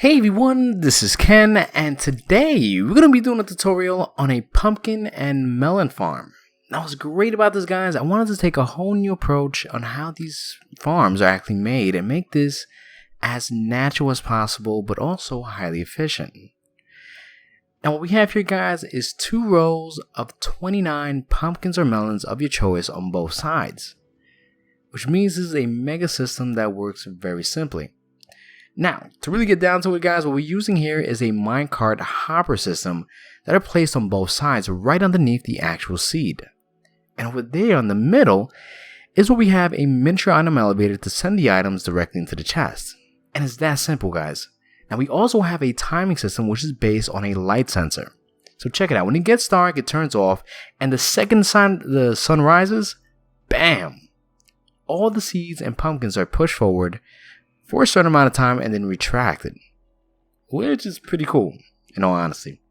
Hey everyone, this is Ken, and today we're going to be doing a tutorial on a pumpkin and melon farm. Now what's great about this, guys, I wanted to take a whole new approach on how these farms are actually made and make this as natural as possible, but also highly efficient. Now what we have here, guys, is 2 rows of 29 pumpkins or melons of your choice on both sides, which means this is a mega system that works very simply. Now, to really get down to it, guys, what we're using here is a minecart hopper system that are placed on both sides right underneath the actual seed. And over there in the middle is where we have a miniature item elevator to send the items directly into the chest. And it's that simple, guys. Now we also have a timing system which is based on a light sensor. So check it out. When it gets dark, it turns off, and the second the sun rises, bam! All the seeds and pumpkins are pushed forward for a certain amount of time and then retracted, which is pretty cool, in all honesty.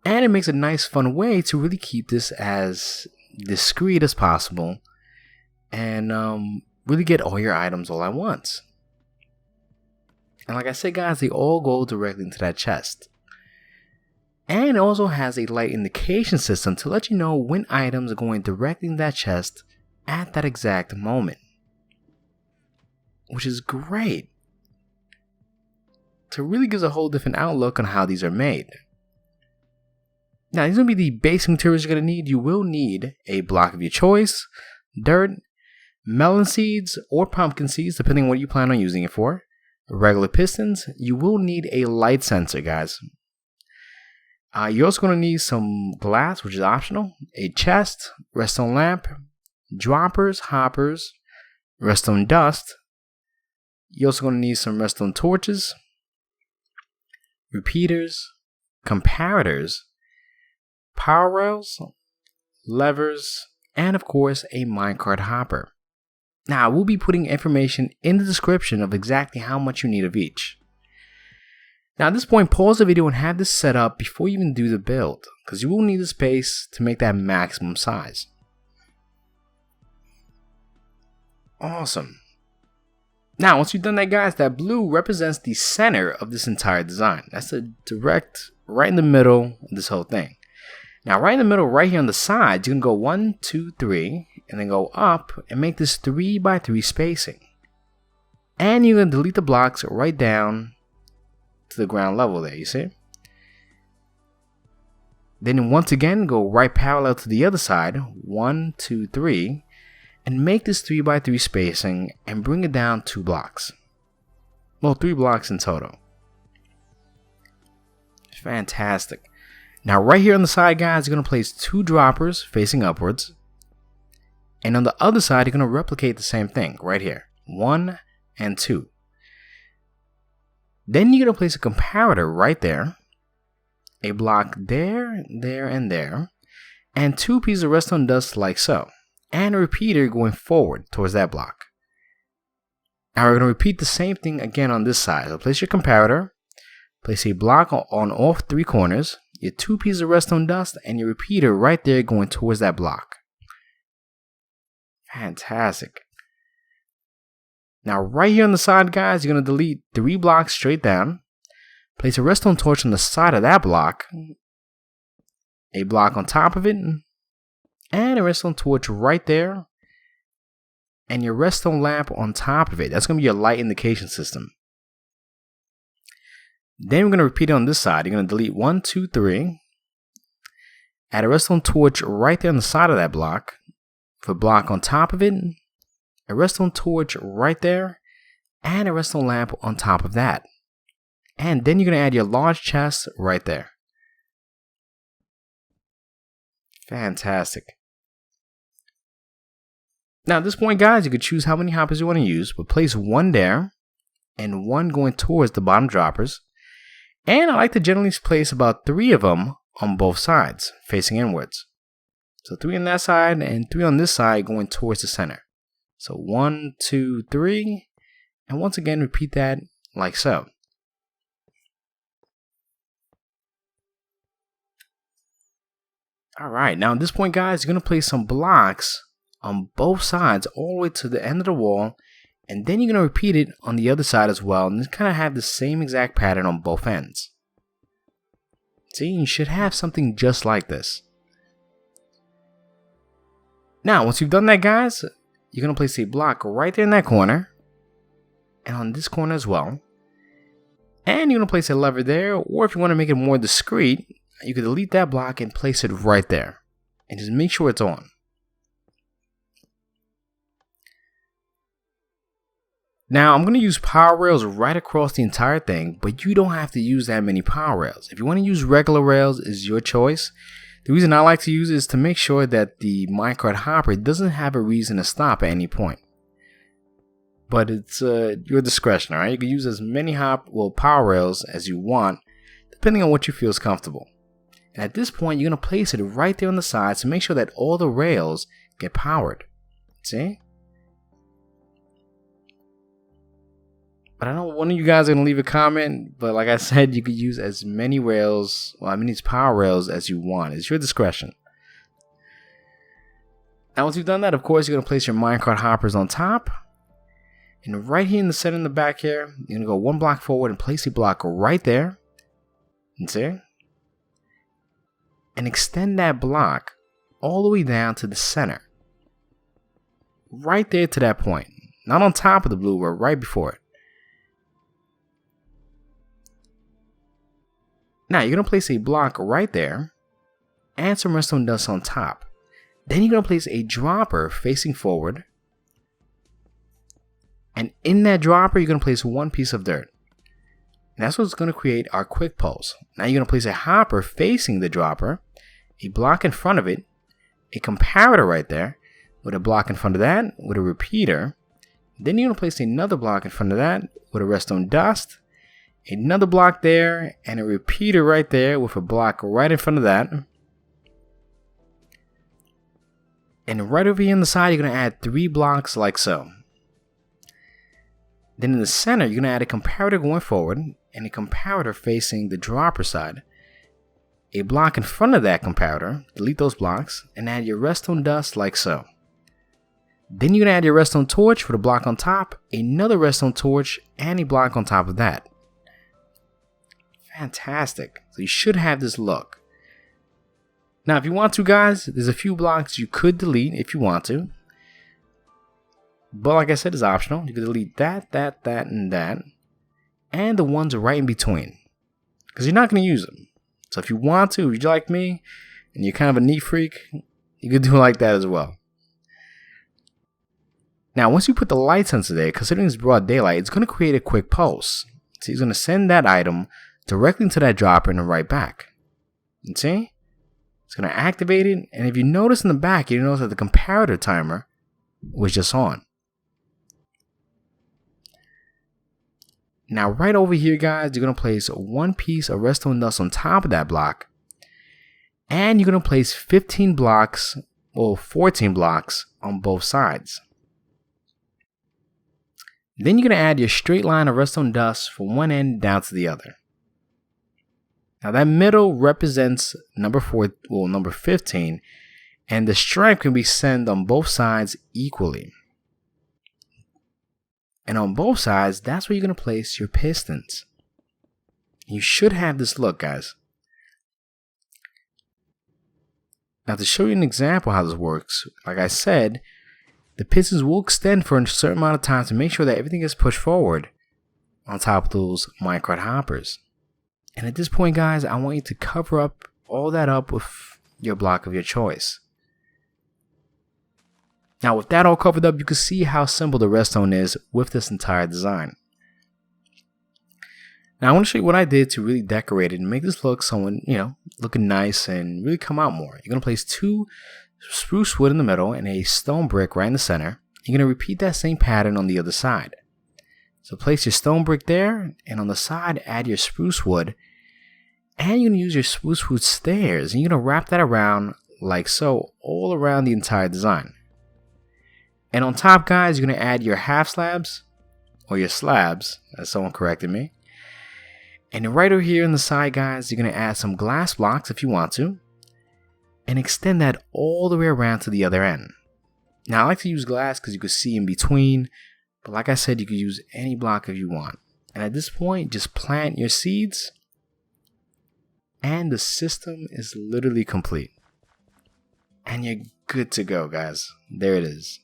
And it makes a nice fun way to really keep this as discreet as possible and really get all your items all at once. And like I said, guys, they all go directly into that chest. And it also has a light indication system to let you know when items are going directly in that chest at that exact moment, which is great. So it really gives a whole different outlook on how these are made. Now, these are going to be the basic materials you're going to need. You will need a block of your choice, dirt, melon seeds or pumpkin seeds, depending on what you plan on using it for, regular pistons. You will need a light sensor, guys. You're also going to need some glass, which is optional, a chest, redstone lamp, droppers, hoppers, redstone dust. You're also going to need some redstone torches, repeaters, comparators, power rails, levers, and of course a minecart hopper. Now I will be putting information in the description of exactly how much you need of each. Now at this point, pause the video and have this set up before you even do the build, because you will need the space to make that maximum size. Awesome. Now, once you've done that, guys, that blue represents the center of this entire design. That's a direct right in the middle of this whole thing. Now, right in the middle, right here on the sides, you can go 1, 2, 3, and then go up and make this 3 by 3 spacing. And you're going to delete the blocks right down to the ground level there, you see? Then once again, go right parallel to the other side, 1, 2, 3. And make this 3 by 3 spacing and bring it down 2 blocks. Well, 3 blocks in total. Fantastic. Now right here on the side, guys, you're going to place 2 droppers facing upwards. And on the other side, you're going to replicate the same thing right here. 1 and 2. Then you're going to place a comparator right there. A block there, there, and there. And 2 pieces of redstone dust like so. And a repeater going forward towards that block. Now we're going to repeat the same thing again on this side. So place your comparator, place a block on all 3 corners, your 2 pieces of redstone dust, and your repeater right there going towards that block. Fantastic. Now right here on the side, guys, you're going to delete 3 blocks straight down, place a redstone torch on the side of that block, a block on top of it, and a redstone torch right there, and your redstone lamp on top of it. That's going to be your light indication system. Then we're going to repeat it on this side. You're going to delete 1, 2, 3, add a redstone torch right there on the side of that block, for a block on top of it, a redstone torch right there, and a redstone lamp on top of that. And then you're going to add your large chest right there. Fantastic. Now at this point, guys, you could choose how many hoppers you want to use, but place 1 there and 1 going towards the bottom droppers. And I like to generally place about 3 of them on both sides, facing inwards. So 3 on that side and 3 on this side going towards the center. So 1, 2, 3, and once again repeat that like so. Alright, now at this point, guys, you're going to place some blocks on both sides all the way to the end of the wall And then you're going to repeat it on the other side as well, and just kind of have the same exact pattern on both ends. See, you should have something just like this. Now, once you've done that, guys, you're going to place a block right there in that corner, and on this corner as well. And you're going to place a lever there, or if you want to make it more discreet, you can delete that block and place it right there. And just make sure it's on. Now, I'm going to use power rails right across the entire thing, but you don't have to use that many power rails. If you want to use regular rails, it's your choice. The reason I like to use it is to make sure that the minecart hopper doesn't have a reason to stop at any point. But it's your discretion, alright? You can use as many power rails as you want, depending on what you feel is comfortable. And at this point, you're going to place it right there on the side to make sure that all the rails get powered. See? But I know one of you guys are going to leave a comment, but like I said, you could use as many rails, these power rails as you want. It's your discretion. Now once you've done that, of course, you're going to place your minecart hoppers on top. And right here in the center in the back here, you're going to go one block forward and place a block right there. And see? And extend that block all the way down to the center. Right there to that point. Not on top of the blue, but right before it. Now you're going to place a block right there and some redstone dust on top. Then you're going to place a dropper facing forward. And in that dropper, you're going to place one piece of dirt. And that's what's going to create our quick pulse. Now you're going to place a hopper facing the dropper, a block in front of it, a comparator right there, with a block in front of that, with a repeater. Then you're going to place another block in front of that, with a redstone dust, another block there, and a repeater right there with a block right in front of that. And right over here on the side, you're going to add 3 blocks like so. Then in the center, you're going to add a comparator going forward, and a comparator facing the dropper side. A block in front of that comparator, delete those blocks, and add your redstone dust like so. Then you're going to add your redstone torch for the block on top, another redstone torch, and a block on top of that. Fantastic. So you should have this look. Now if you want to, guys, there's a few blocks you could delete if you want to. But like I said, it's optional. You can delete that, and that. And the ones right in between. Because you're not going to use them. So if you want to, if you're like me, and you're kind of a neat freak, you can do it like that as well. Now once you put the light sensor there, considering it's broad daylight, it's going to create a quick pulse. So it's going to send that item directly into that dropper and right back. You see? It's going to activate it, and if you notice in the back, you notice that the comparator timer was just on. Now right over here, guys, you're going to place one piece of redstone dust on top of that block, and you're going to place 15 blocks, or 14 blocks on both sides. Then you're going to add your straight line of redstone dust from one end down to the other. Now that middle represents number 15, and the stripe can be sent on both sides equally. And on both sides, that's where you're going to place your pistons. You should have this look, guys. Now to show you an example how this works, like I said, the pistons will extend for a certain amount of time to make sure that everything is pushed forward on top of those minecart hoppers. And at this point, guys, I want you to cover up all that up with your block of your choice. Now with that all covered up, you can see how simple the redstone is with this entire design. Now I want to show you what I did to really decorate it and make this look looking nice and really come out more. You're going to place 2 spruce wood in the middle and a stone brick right in the center. You're going to repeat that same pattern on the other side. So place your stone brick there, and on the side add your spruce wood, and you're going to use your spruce wood stairs, and you're going to wrap that around like so all around the entire design. And on top, guys, you're going to add your half slabs, or your slabs, as someone corrected me. And right over here on the side, guys, you're going to add some glass blocks if you want to, and extend that all the way around to the other end. Now I like to use glass because you can see in between, But like I said, you could use any block if you want. And at this point, just plant your seeds and the system is literally complete. And you're good to go, guys. There it is.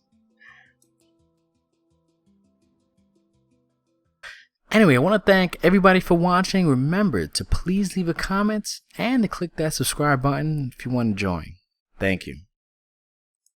Anyway, I want to thank everybody for watching. Remember to please leave a comment and to click that subscribe button if you want to join. Thank you.